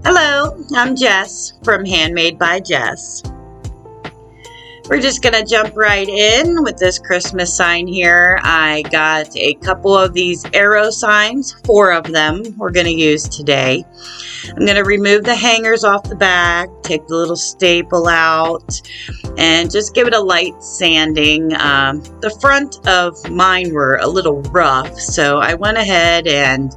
Hello, I'm Jess from Handmade by Jess. We're just going to jump right in with this Christmas sign here. I got a couple of these arrow signs, 4 of them we're going to use today. I'm going to remove the hangers off the back, take the little staple out, and just give it a light sanding. The front of mine were a little rough, so I went ahead and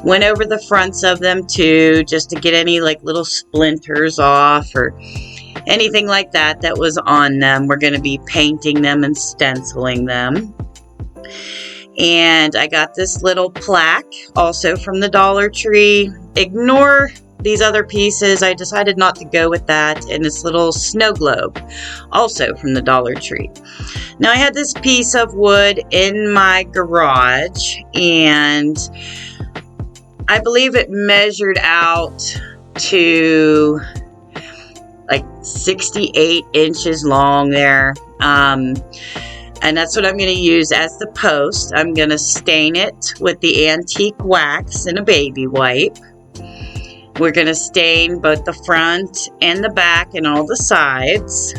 went over the fronts of them too, just to get any like little splinters off or anything like that that was on them. We're going to be painting them and stenciling them. And I got this little plaque also from the Dollar Tree. Ignore these other pieces. I decided not to go with that. And this little snow globe also from the Dollar Tree. Now I had this piece of wood in my garage, and I believe it measured out to like 68 inches long there. And that's what I'm going to use as the post. I'm going to stain it with the antique wax and a baby wipe. We're going to stain both the front and the back and all the sides.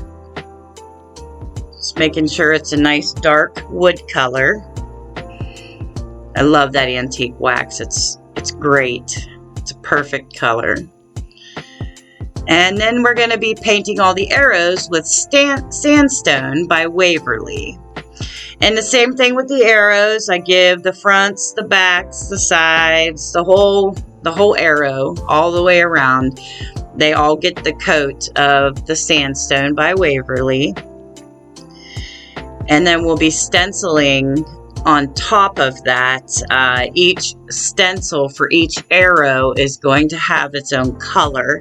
Just making sure it's a nice dark wood color. I love that antique wax. It's great. It's a perfect color. And then we're going to be painting all the arrows with sandstone by Waverly. And the same thing with the arrows. I give the fronts, the backs, the sides, the whole arrow all the way around. They all get the coat of the sandstone by Waverly. And then we'll be stenciling on top of that. Each stencil for each arrow is going to have its own color.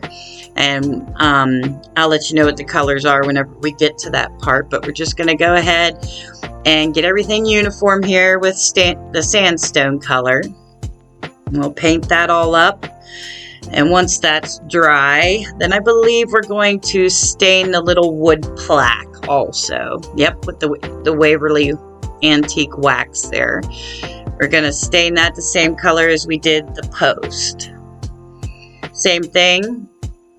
And I'll let you know what the colors are whenever we get to that part. But we're just going to go ahead and get everything uniform here with the sandstone color. We'll paint that all up. And once that's dry, then I believe we're going to stain the little wood plaque also. Yep, with the Waverly antique wax there. We're going to stain that the same color as we did the post. Same thing.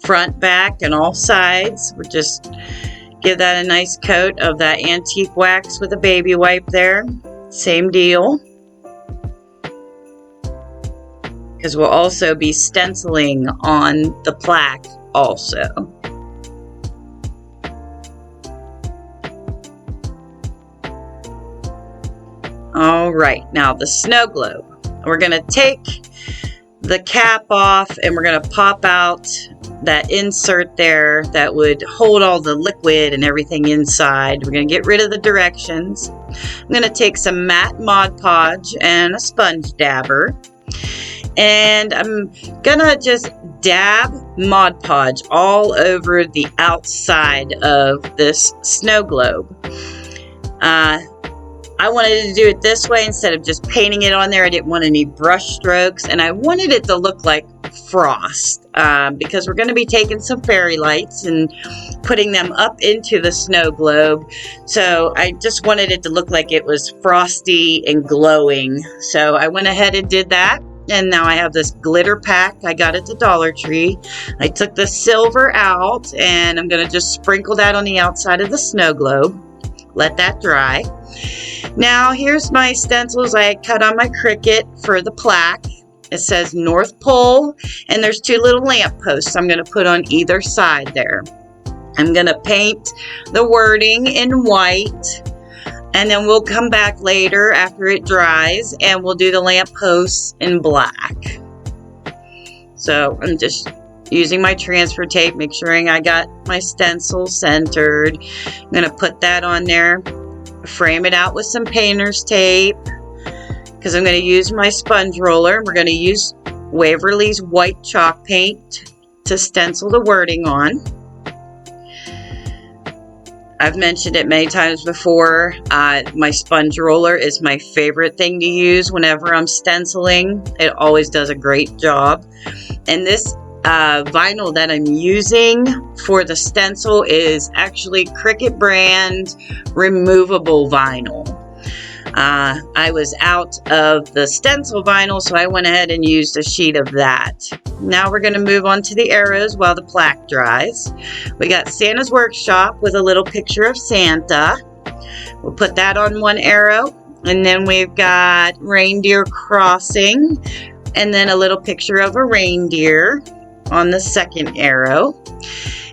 Front, back, and all sides. We'll just give that a nice coat of that antique wax with a baby wipe there. Same deal. Because we'll also be stenciling on the plaque also. All right, now the snow globe. We're going to take the cap off and we're going to pop out that insert there that would hold all the liquid and everything inside. We're going to get rid of the directions. I'm going to take some matte Modpodge and a sponge dabber. And I'm going to just dab Modpodge all over the outside of this snow globe. I wanted to do it this way instead of just painting it on there. I didn't want any brush strokes, and I wanted it to look like frost because we're going to be taking some fairy lights and putting them up into the snow globe. So I just wanted it to look like it was frosty and glowing. So I went ahead and did that. And now I have this glitter pack I got at the Dollar Tree. I took the silver out and I'm going to just sprinkle that on the outside of the snow globe. Let that dry. Now here's my stencils I cut on my Cricut for the plaque. It says North Pole, and there's 2 little lamp posts I'm going to put on either side there. I'm going to paint the wording in white, and then we'll come back later after it dries and we'll do the lamp posts in black. So I'm just using my transfer tape, make sure I got my stencil centered. I'm going to put that on there. Frame it out with some painter's tape because I'm going to use my sponge roller. We're going to use Waverly's white chalk paint to stencil the wording on. I've mentioned it many times before. My sponge roller is my favorite thing to use whenever I'm stenciling. It always does a great job. And this vinyl that I'm using for the stencil is actually Cricut brand removable vinyl. I was out of the stencil vinyl, so I went ahead and used a sheet of that. Now we're going to move on to the arrows while the plaque dries. We got Santa's Workshop with a little picture of Santa. We'll put that on one arrow. And then we've got Reindeer Crossing, and then a little picture of a reindeer on the second arrow.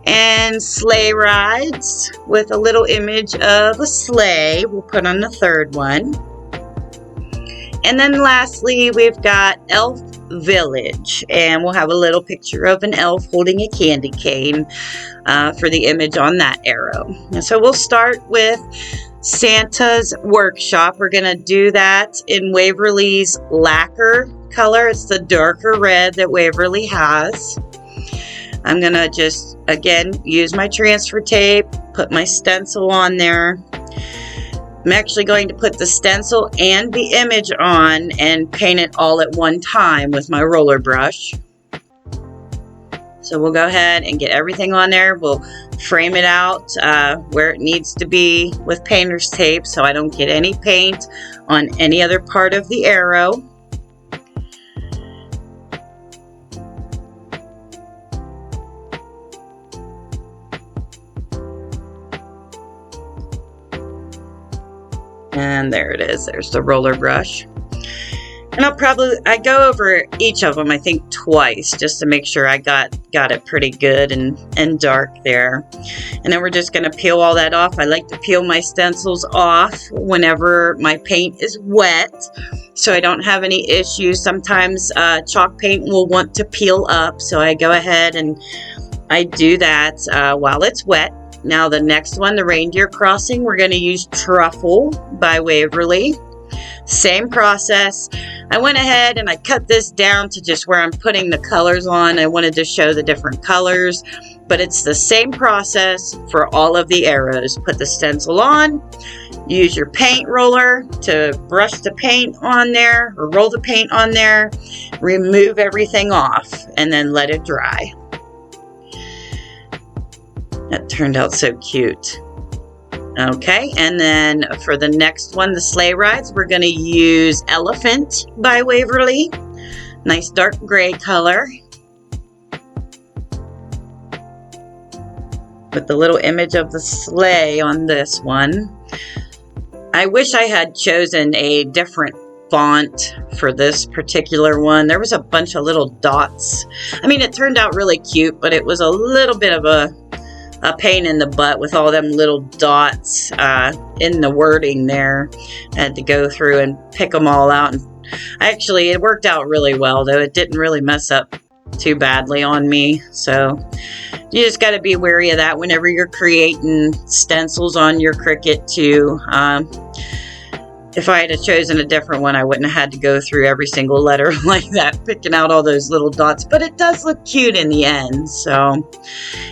And Sleigh Rides with a little image of a sleigh we'll put on the third one. And then lastly, we've got Elf Village, and we'll have a little picture of an elf holding a candy cane for the image on that arrow. And so we'll start with Santa's Workshop. We're going to do that in Waverly's lacquer color. It's the darker red that Waverly has. I'm going to just, again, use my transfer tape, put my stencil on there. I'm actually going to put the stencil and the image on and paint it all at one time with my roller brush. So we'll go ahead and get everything on there. We'll frame it out where it needs to be with painter's tape so I don't get any paint on any other part of the arrow. And there it is. There's the roller brush. And I go over each of them, I think, twice, just to make sure I got it pretty good and dark there. And then we're just going to peel all that off. I like to peel my stencils off whenever my paint is wet, so I don't have any issues. Sometimes chalk paint will want to peel up, so I go ahead and I do that while it's wet. Now the next one, the Reindeer Crossing, we're going to use Truffle by Waverly. Same process. I went ahead and I cut this down to just where I'm putting the colors on. I wanted to show the different colors, but it's the same process for all of the arrows. Put the stencil on, use your paint roller to brush the paint on there or roll the paint on there, remove everything off, and then let it dry. That turned out so cute. Okay, and then for the next one, the Sleigh Rides, we're going to use Elephant by Waverly. Nice dark gray color. With the little image of the sleigh on this one. I wish I had chosen a different font for this particular one. There was a bunch of little dots. I mean, it turned out really cute, but it was a little bit of a pain in the butt with all them little dots in the wording there. I had to go through and pick them all out. And actually, it worked out really well, though. It didn't really mess up too badly on me. So you just got to be wary of that whenever you're creating stencils on your Cricut too. If I had chosen a different one, I wouldn't have had to go through every single letter like that, picking out all those little dots. But it does look cute in the end. So,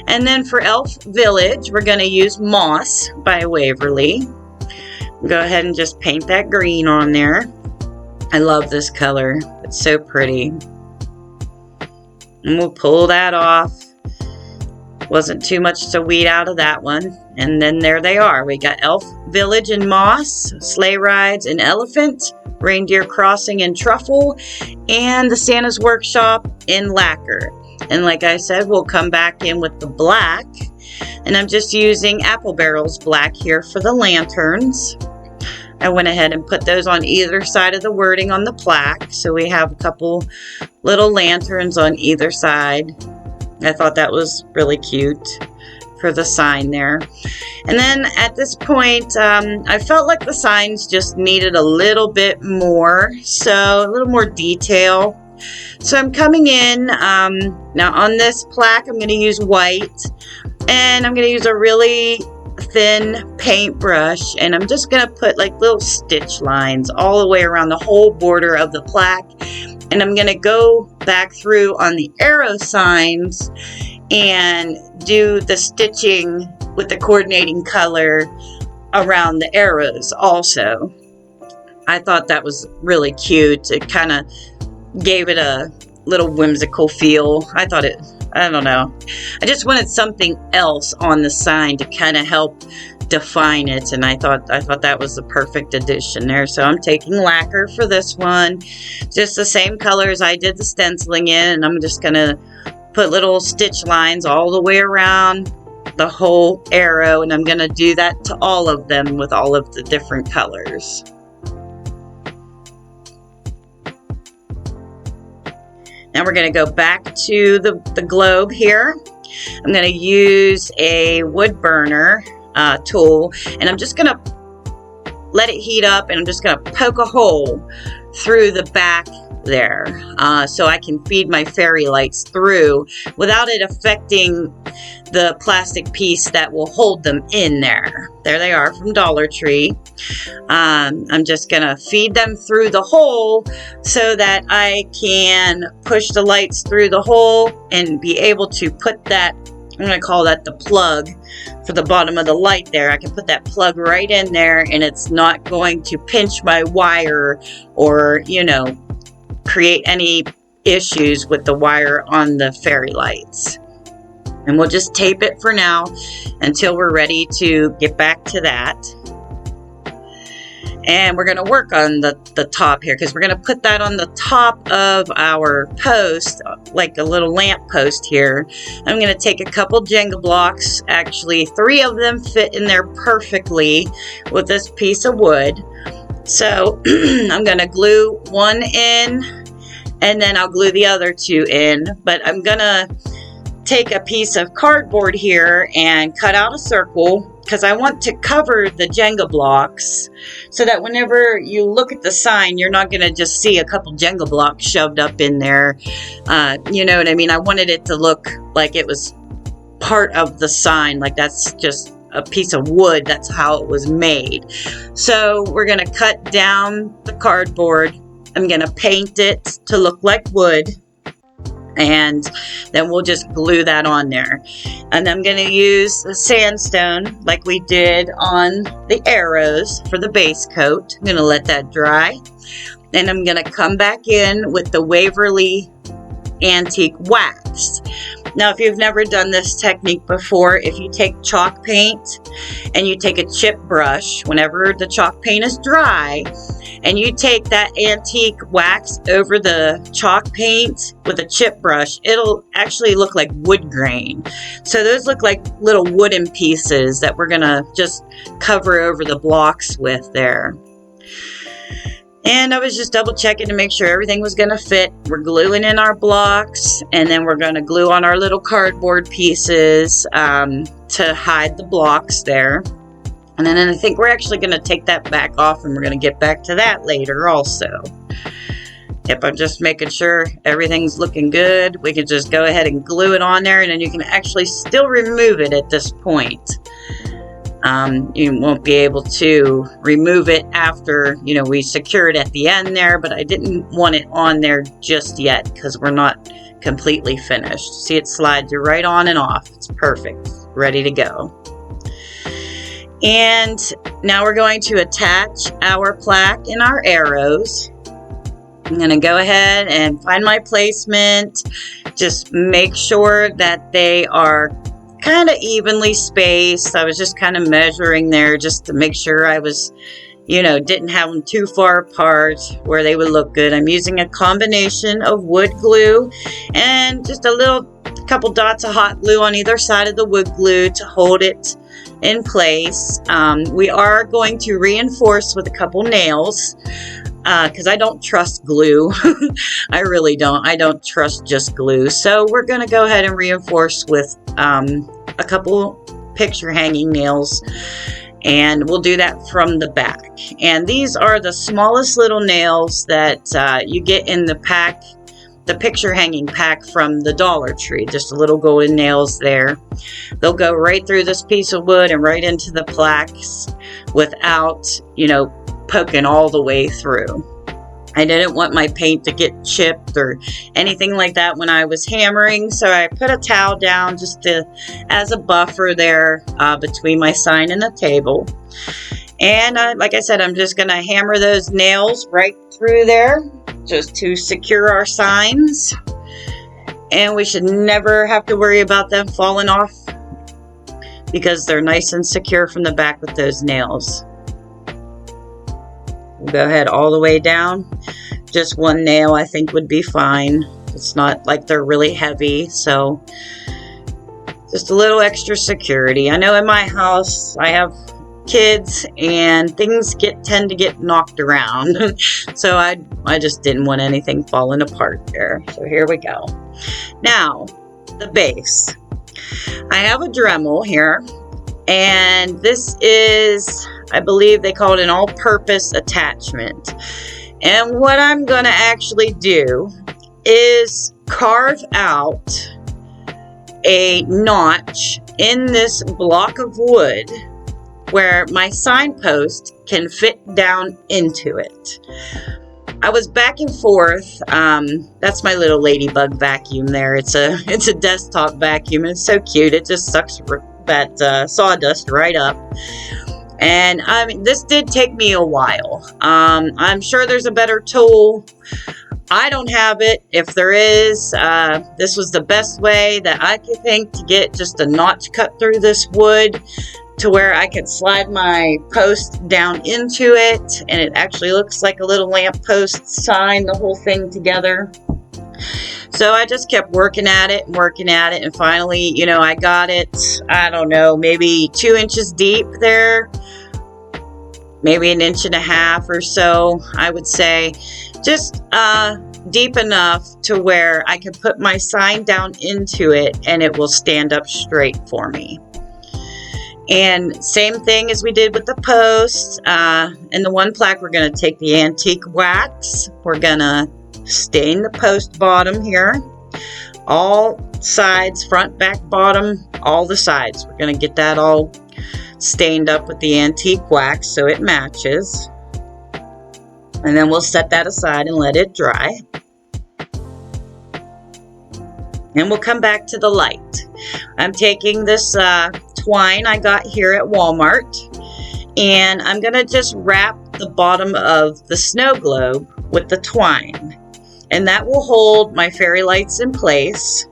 and then for Elf Village, we're going to use Moss by Waverly. Go ahead and just paint that green on there. I love this color. It's so pretty. And we'll pull that off. Wasn't too much to weed out of that one. And then there they are. We got Elf Village and Moss, Sleigh Rides and Elephant, Reindeer Crossing and Truffle, and the Santa's Workshop in lacquer. And like I said, we'll come back in with the black. And I'm just using Apple Barrel's black here for the lanterns. I went ahead and put those on either side of the wording on the plaque. So we have a couple little lanterns on either side. I thought that was really cute for the sign there. And then at this point, I felt like the signs just needed a little bit more, so a little more detail. So I'm coming in, now on this plaque, I'm going to use white, and I'm going to use a really thin paintbrush, and I'm just going to put like little stitch lines all the way around the whole border of the plaque. And I'm going to go back through on the arrow signs and do the stitching with the coordinating color around the arrows also. I thought that was really cute. It kind of gave it a little whimsical feel. I thought it, I don't know. I just wanted something else on the sign to kind of help define it, and I thought that was the perfect addition there. So I'm taking lacquer for this one, just the same colors I did the stenciling in, and I'm just gonna put little stitch lines all the way around the whole arrow, and I'm gonna do that to all of them with all of the different colors. Now we're going to go back to the globe here. I'm going to use a wood burner tool, and I'm just going to let it heat up, and I'm just going to poke a hole through the back there so I can feed my fairy lights through without it affecting the plastic piece that will hold them in there. There they are from Dollar Tree. I'm just gonna feed them through the hole so that I can push the lights through the hole and be able to put that, I'm gonna call that the plug for the bottom of the light there. I can put that plug right in there, and it's not going to pinch my wire or, you know, create any issues with the wire on the fairy lights. And we'll just tape it for now until we're ready to get back to that. And we're going to work on the top here, because we're going to put that on the top of our post, like a little lamp post here. I'm going to take a couple Jenga blocks. Actually, 3 of them fit in there perfectly with this piece of wood. So I'm going to glue one in, and then I'll glue the other 2 in. But I'm going to take a piece of cardboard here and cut out a circle, because I want to cover the Jenga blocks so that whenever you look at the sign, you're not going to just see a couple Jenga blocks shoved up in there. You know what I mean? I wanted it to look like it was part of the sign, like that's just a piece of wood. That's how it was made. So we're going to cut down the cardboard. I'm going to paint it to look like wood, and then we'll just glue that on there. And I'm going to use the sandstone like we did on the arrows for the base coat. I'm going to let that dry, and I'm going to come back in with the Waverly antique wax. Now, if you've never done this technique before, if you take chalk paint and you take a chip brush, whenever the chalk paint is dry, and you take that antique wax over the chalk paint with a chip brush, it'll actually look like wood grain. So those look like little wooden pieces that we're gonna just cover over the blocks with there. And I was just double checking to make sure everything was gonna fit. We're gluing in our blocks, and then we're gonna glue on our little cardboard pieces to hide the blocks there. And then I think we're actually going to take that back off, and we're going to get back to that later also. Yep, I'm just making sure everything's looking good. We can just go ahead and glue it on there, and then you can actually still remove it at this point. You won't be able to remove it after, you know, we secure it at the end there, but I didn't want it on there just yet because we're not completely finished. See, it slides right on and off. It's perfect. Ready to go. And now we're going to attach our plaque and our arrows. I'm going to go ahead and find my placement. Just make sure that they are kind of evenly spaced. I was just kind of measuring there just to make sure I was, you know, didn't have them too far apart where they would look good. I'm using a combination of wood glue and just a couple dots of hot glue on either side of the wood glue to hold it in place. We are going to reinforce with a couple nails because I don't trust glue. I really don't. I don't trust just glue. So we're going to go ahead and reinforce with a couple picture hanging nails, and we'll do that from the back. And these are the smallest little nails that you get in the pack, the picture hanging pack from the Dollar Tree. Just little golden nails there. They'll go right through this piece of wood and right into the plaques without, you know, poking all the way through. I didn't want my paint to get chipped or anything like that when I was hammering, so I put a towel down just as a buffer there between my sign and the table. And like I said, I'm just going to hammer those nails right through there just to secure our signs. And we should never have to worry about them falling off because they're nice and secure from the back with those nails. We'll go ahead all the way down. Just one nail I think would be fine. It's not like they're really heavy, so just a little extra security. I know in my house I have kids and things tend to get knocked around. So I just didn't want anything falling apart there. So here we go. Now, the base. I have a Dremel here, and this is, I believe they call it an all-purpose attachment. And what I'm going to actually do is carve out a notch in this block of wood where my signpost can fit down into it. I was back and forth. That's my little ladybug vacuum there. It's a desktop vacuum. It's so cute. It just sucks that sawdust right up. And I mean, this did take me a while. I'm sure there's a better tool. I don't have it. If there is, this was the best way that I could think to get just a notch cut through this wood to where I could slide my post down into it, and it actually looks like a little lamppost sign, the whole thing together. So I just kept working at it, and finally, you know, I got it, I don't know, maybe 2 inches deep there, maybe 1.5 inches or so, I would say. Just deep enough to where I can put my sign down into it and it will stand up straight for me. And same thing as we did with the post. And the one plaque, we're going to take the antique wax. We're going to stain the post bottom here. All sides, front, back, bottom, all the sides. We're going to get that all stained up with the antique wax so it matches. And then we'll set that aside and let it dry. And we'll come back to the light. I'm taking this twine I got here at Walmart, and I'm going to just wrap the bottom of the snow globe with the twine. And that will hold my fairy lights in place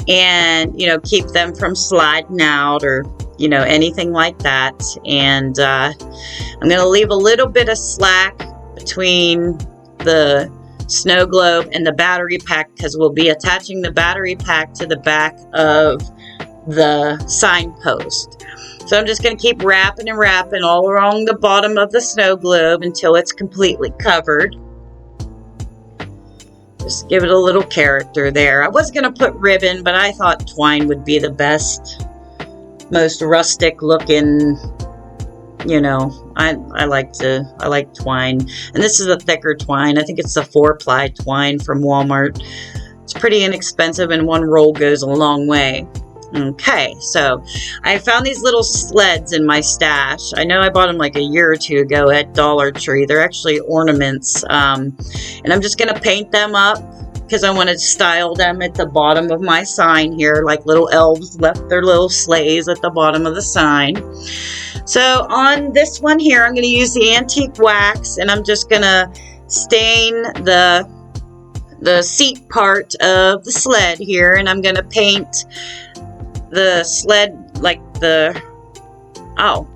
and, you know, keep them from sliding out or, you know, anything like that. And I'm going to leave a little bit of slack between the snow globe and the battery pack because we'll be attaching the battery pack to the back of the signpost. So I'm just going to keep wrapping and wrapping all along the bottom of the snow globe until it's completely covered. Just give it a little character there. I was going to put ribbon, but I thought twine would be the best, most rustic looking. You know, I like twine, and this is a thicker twine. I think it's the 4-ply twine from Walmart. It's pretty inexpensive, and one roll goes a long way. Okay, so I found these little sleds in my stash. I know I bought them like a year or two ago at Dollar Tree. They're actually ornaments, and I'm just gonna paint them up because I want to style them at the bottom of my sign here, like little elves left their little sleighs at the bottom of the sign. So on this one here, I'm going to use the antique wax, and I'm just going to stain the seat part of the sled here, and I'm going to paint the sled like the, oh,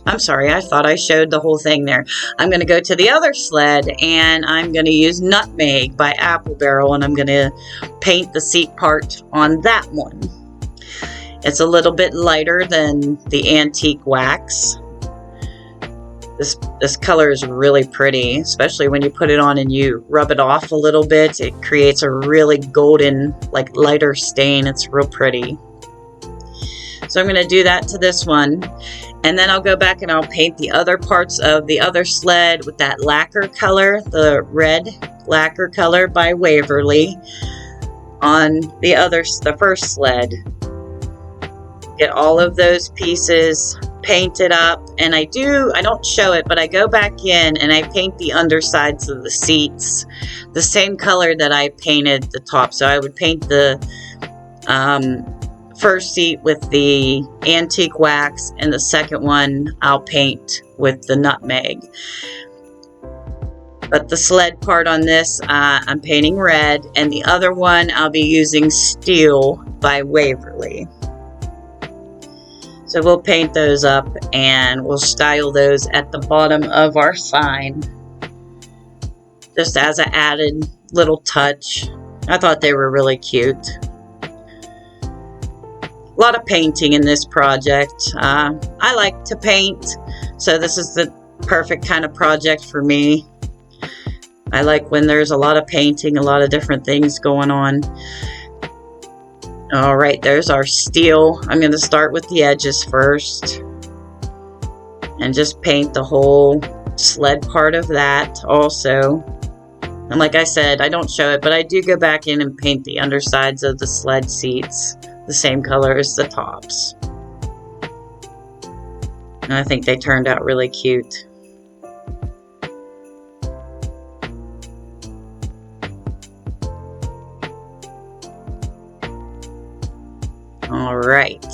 I'm sorry, I thought I showed the whole thing there. I'm going to go to the other sled, and I'm going to use Nutmeg by Apple Barrel, and I'm going to paint the seat part on that one. It's a little bit lighter than the antique wax. This color is really pretty, especially when you put it on and you rub it off a little bit. It creates a really golden, like lighter stain. It's real pretty. So I'm going to do that to this one. And then I'll go back and I'll paint the other parts of the other sled with that lacquer color, the red lacquer color by Waverly on the first sled. Get all of those pieces painted up, and I don't show it, but I go back in and I paint the undersides of the seats the same color that I painted the top. So I would paint the first seat with the antique wax, and the second one I'll paint with the Nutmeg. But the sled part on this, I'm painting red, and the other one I'll be using Steel by Waverly. So we'll paint those up and we'll style those at the bottom of our sign, just as an added little touch. I thought they were really cute. A lot of painting in this project. I like to paint, so this is the perfect kind of project for me. I like when there's a lot of painting, a lot of different things going on. All right, there's our steel. I'm going to start with the edges first and just paint the whole sled part of that also. And like I said, I don't show it, but I do go back in and paint the undersides of the sled seats the same color as the tops. And I think they turned out really cute. Alright.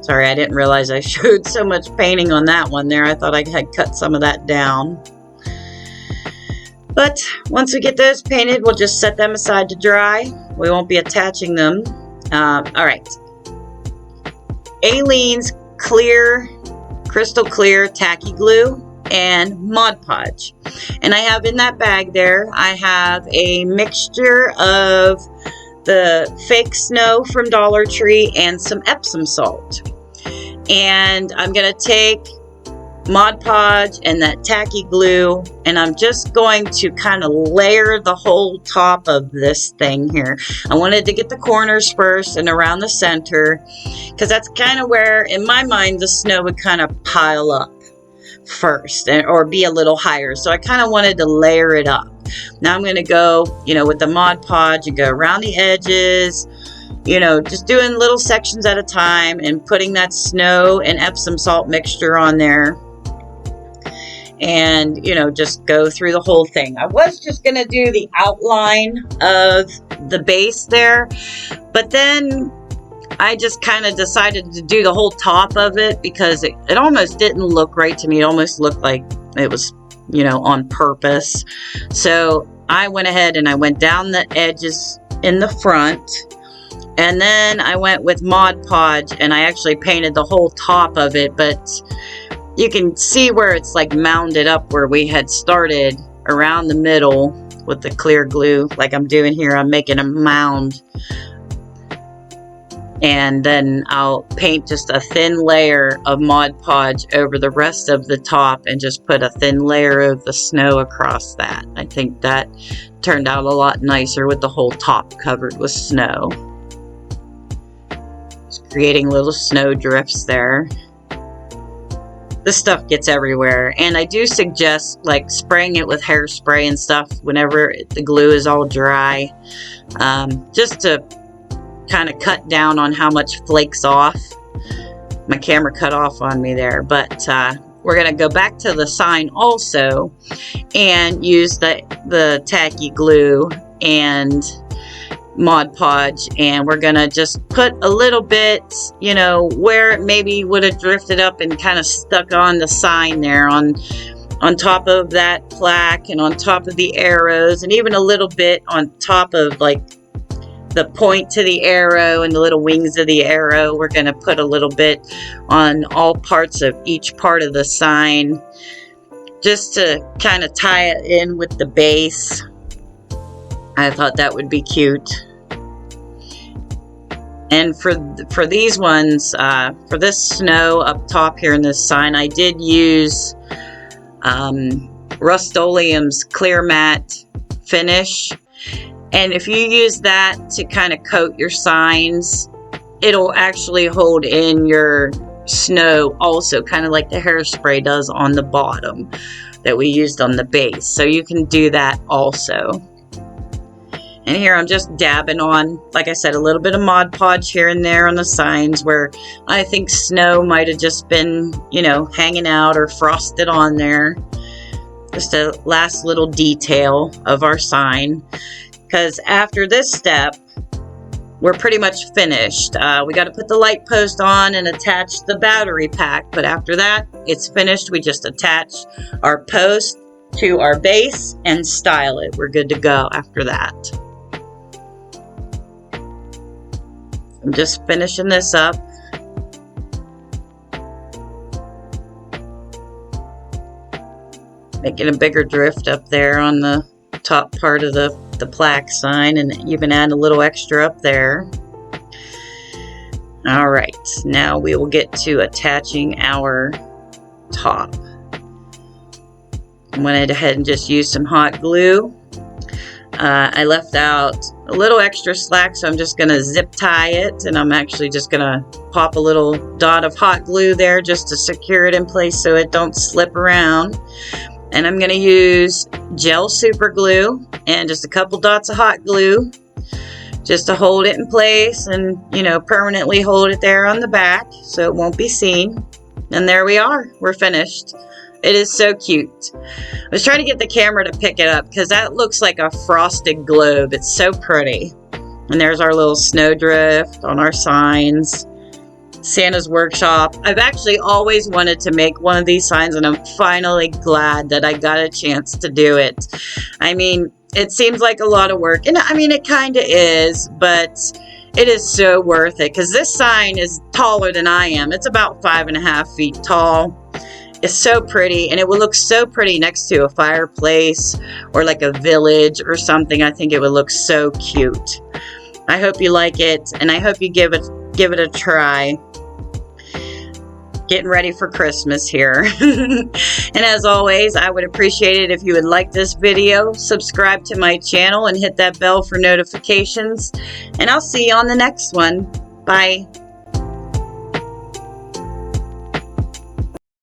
Sorry, I didn't realize I showed so much painting on that one there. I thought I had cut some of that down. But once we get those painted, we'll just set them aside to dry. We won't be attaching them. Alright. Aleene's clear, crystal clear tacky glue and Modpodge. And I have in that bag there, I have a mixture of the fake snow from Dollar Tree and some Epsom salt. And I'm going to take Modpodge and that tacky glue, and I'm just going to kind of layer the whole top of this thing here. I wanted to get the corners first and around the center, because that's kind of where, in my mind, the snow would kind of pile up first, or be a little higher. So I kind of wanted to layer it up. Now I'm going to go, you know, with the Modpodge and go around the edges, you know, just doing little sections at a time and putting that snow and Epsom salt mixture on there. And, you know, just go through the whole thing. I was just going to do the outline of the base there, but then I just kind of decided to do the whole top of it because it almost didn't look right to me. It almost looked like it was, you know, on purpose. So I went ahead and I went down the edges in the front, and then I went with Modpodge and I actually painted the whole top of it, but you can see where it's like mounded up where we had started around the middle with the clear glue like I'm doing here. I'm making a mound, and then I'll paint just a thin layer of Modpodge over the rest of the top and just put a thin layer of the snow across that. I think that turned out a lot nicer with the whole top covered with snow. Just creating little snow drifts there. This stuff gets everywhere, and I do suggest like spraying it with hairspray and stuff whenever the glue is all dry, just to kind of cut down on how much flakes off. My camera cut off on me there, but we're going to go back to the sign also and use the tacky glue and Modpodge, and we're going to just put a little bit, you know, where it maybe would have drifted up and kind of stuck on the sign there on top of that plaque and on top of the arrows, and even a little bit on top of like the point to the arrow and the little wings of the arrow. We're going to put a little bit on all parts of each part of the sign just to kind of tie it in with the base. I thought that would be cute. And for these ones, for this snow up top here in this sign, I did use Rust-Oleum's Clear Matte finish. And if you use that to kind of coat your signs, it'll actually hold in your snow also, kind of like the hairspray does on the bottom that we used on the base. So you can do that also. And here I'm just dabbing on, like I said, a little bit of Modpodge here and there on the signs where I think snow might have just been, you know, hanging out or frosted on there. Just a last little detail of our sign. Because after this step, we're pretty much finished. We got to put the light post on and attach the battery pack. But after that, it's finished. We just attach our post to our base and style it. We're good to go after that. I'm just finishing this up. Making a bigger drift up there on the top part of the plaque sign, and even add a little extra up there. All right, now we will get to attaching our top. I went ahead and just used some hot glue. I left out a little extra slack, so I'm just going to zip tie it, and I'm actually just going to pop a little dot of hot glue there just to secure it in place so it don't slip around. And I'm going to use gel super glue and just a couple dots of hot glue just to hold it in place and, you know, permanently hold it there on the back so it won't be seen. And there we are. We're finished. It is so cute. I was trying to get the camera to pick it up because that looks like a frosted globe. It's so pretty. And there's our little snowdrift on our signs. Santa's Workshop. I've actually always wanted to make one of these signs, and I'm finally glad that I got a chance to do it. I mean, it seems like a lot of work, and I mean, it kind of is, but it is so worth it because this sign is taller than I am. It's about 5.5 feet tall. It's so pretty, and it would look so pretty next to a fireplace or like a village or something. I think it would look so cute. I hope you like it, and I hope you give it a try. Getting ready for Christmas here. And as always, I would appreciate it if you would like this video, subscribe to my channel, and hit that bell for notifications. And I'll see you on the next one. Bye.